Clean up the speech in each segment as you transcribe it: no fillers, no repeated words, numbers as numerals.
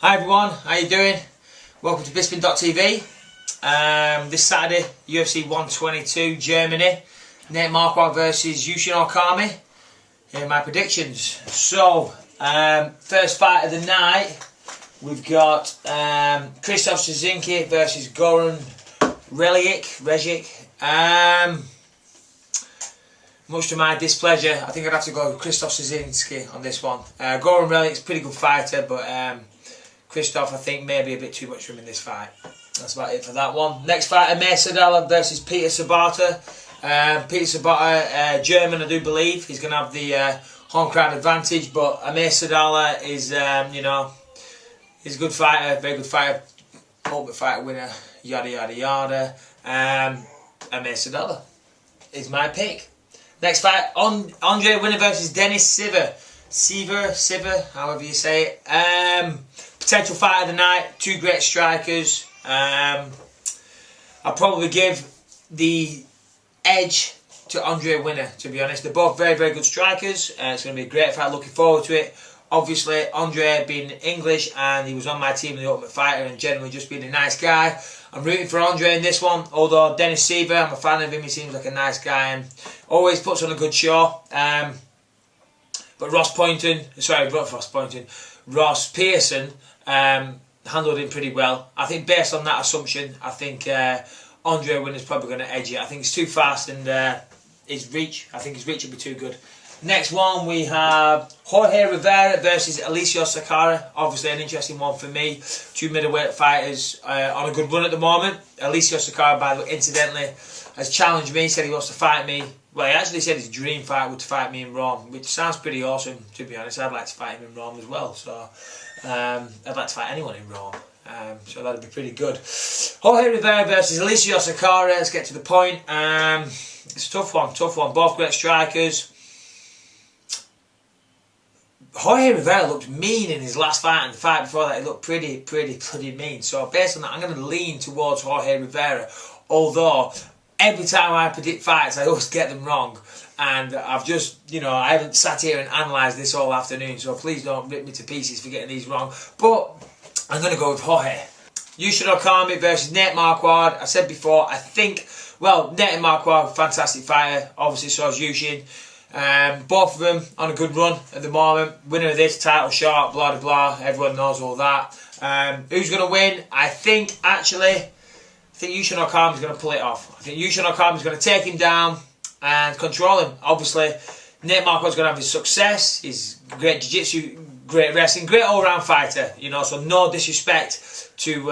Hi everyone, how you doing? Welcome to Bisping.tv. This Saturday, UFC 122, Germany. Nate Marquardt versus Yushin Okami. Here are my predictions. So, first fight of the night, we've got Krzysztof Szymanski versus Goran Rejic. Much to my displeasure, I think I'd have to go with Krzysztof Szymanski on this one. Goran Relic's a pretty good fighter, but Krzysztof, I think, maybe a bit too much for him in this fight. That's about it for that one. Next fight, Amir Sadala versus Peter Sabata. Peter Sabata, German, I do believe. He's going to have the home crowd advantage, but Amir Sadala is, he's a good fighter, very good fighter, ultimate fighter winner, yada yada yada. Amir Sadala is my pick. Next fight, Andre Winner versus Dennis Siver, however you say it. Potential fight of the night, two great strikers. I'll probably give the edge to Andre Winner, to be honest. They're both very, very good strikers. It's going to be a great fight, looking forward to it. Obviously, Andre being English and he was on my team in the Ultimate Fighter and generally just being a nice guy. I'm rooting for Andre in this one, although Dennis Siver, I'm a fan of him, he seems like a nice guy and always puts on a good show. But Ross Pearson handled him pretty well. I think based on that assumption, I think Andre Winner's probably going to edge it. I think he's too fast and his reach will be too good. Next one we have Jorge Rivera versus Alessio Sakara. Obviously an interesting one for me. Two middleweight fighters on a good run at the moment. Alessio Sakara, by the way, incidentally, has challenged me, said he wants to fight me. Well, he actually said his dream fight would to fight me in Rome, which sounds pretty awesome, to be honest. I'd like to fight him in Rome as well, so I'd like to fight anyone in Rome, so that'd be pretty good. Jorge Rivera versus Alessio Sakara, let's get to the point. It's a tough one, both great strikers. Jorge Rivera looked mean in his last fight, and the fight before that he looked pretty bloody mean. So based on that, I'm going to lean towards Jorge Rivera, although every time I predict fights, I always get them wrong. And I've just, I haven't sat here and analysed this all afternoon, so please don't rip me to pieces for getting these wrong. But I'm going to go with Jorge. Yushin Okami versus Nate Marquardt. I said before, I think, Nate Marquardt, fantastic fighter. Obviously, so is Yushin. Both of them on a good run at the moment. Winner of this, title shot, blah, blah, blah. Everyone knows all that. Who's going to win? I think Yushin Okami is going to pull it off. I think Yushin Okami is going to take him down and control him. Obviously, Nate Marquardt is going to have his success. He's great jiu-jitsu, great wrestling, great all-round fighter. So no disrespect to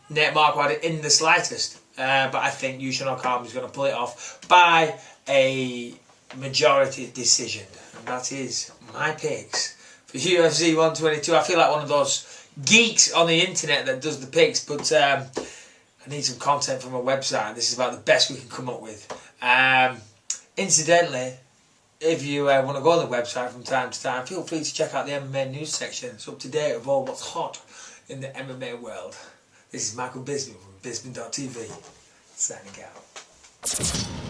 Nate Marquardt in the slightest. But I think Yushin Okami is going to pull it off by a majority decision. And that is my picks for UFC 122. I feel like one of those geeks on the internet that does the picks, but I need some content from a website. This is about the best we can come up with. Incidentally, if you want to go on the website from time to time, feel free to check out the MMA news section. It's up to date with all what's hot in the MMA world. This is Michael Bisping from Bisping.tv, signing out.